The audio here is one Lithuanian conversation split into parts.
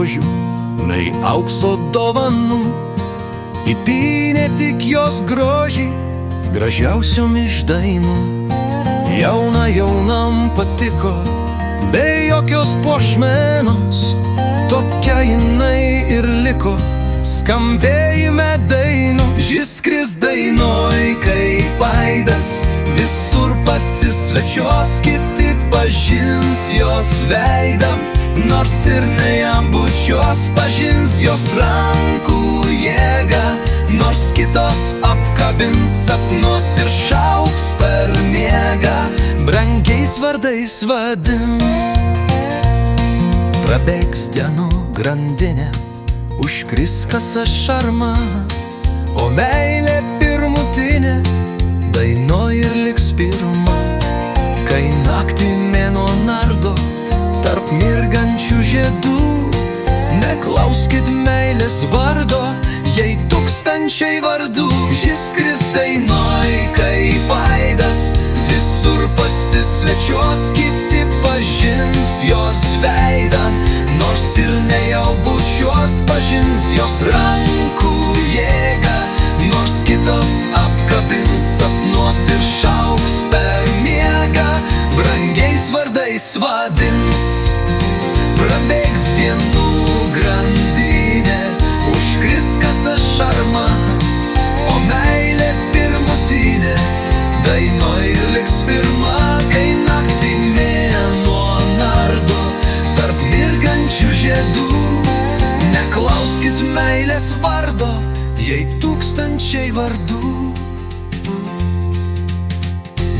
grožių, nei aukso dovanų. Įpynė tik jos grožį gražiausiom iš dainų. Jauna jaunam patiko, be jokios puošmenos, tokia jinai ir liko skambėjime dainų. Jis skris dainoj kaip aidas, visur pasisvečios, kiti pažins jos veidą, nors ir ne jam bučios, pažins jos rankų jėgą, nors kitos apkabins sapnus ir šauks per miegą, brangiais vardais vadins. Prabėgs dienų grandinė, užkris kasa šarma, o meilė pirmutinė dainoj ir liks pirma. Kai naktį mėnuo nardo tarp mirgančių žiedų, neklauskit meilės vardo, jei tūkstančiai vardų. Jis skris dainoj kaip aidas, visur pasisvečios, kiti pažins jos veidą, nors ir ne jau bučios, pažins jos rankų jėgą, nors kitos apkabins sapnuos ir šauks per miegą, brangiais vardais vadins. Prabėgs dienų grandinė, užkris kasa šarma, o meilė pirmutinė dainoj ir liks pirma. Kai naktį mėnuo nardo tarp mirgančių žiedų, neklauskit meilės vardo, jei tūkstančiai vardų.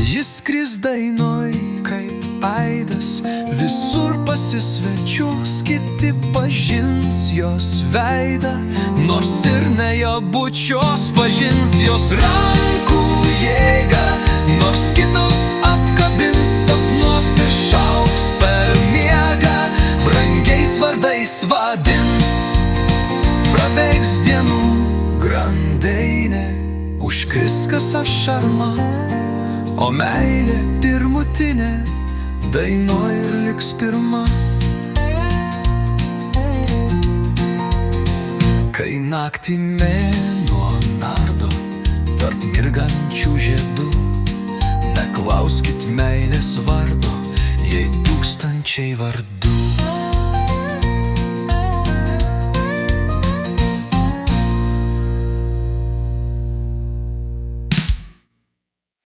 Jis skris dainoj kaip aidas, visur pasisvečios, kiti pažins jos veidą, nors ir ne jo bučios, pažins jos rankų jėgą, nors kitos apkabins sapnuos ir šauks per miegą, brangiais vardais vadins. Prabėgs dienų grandinė, užkris kasa šarma, o meilė pirmutinė dainoj ir liks pirma. Kai naktį mėnuo nardo tarp mirgančių žiedų, neklauskit meilės vardo, jei tūkstančiai vardų.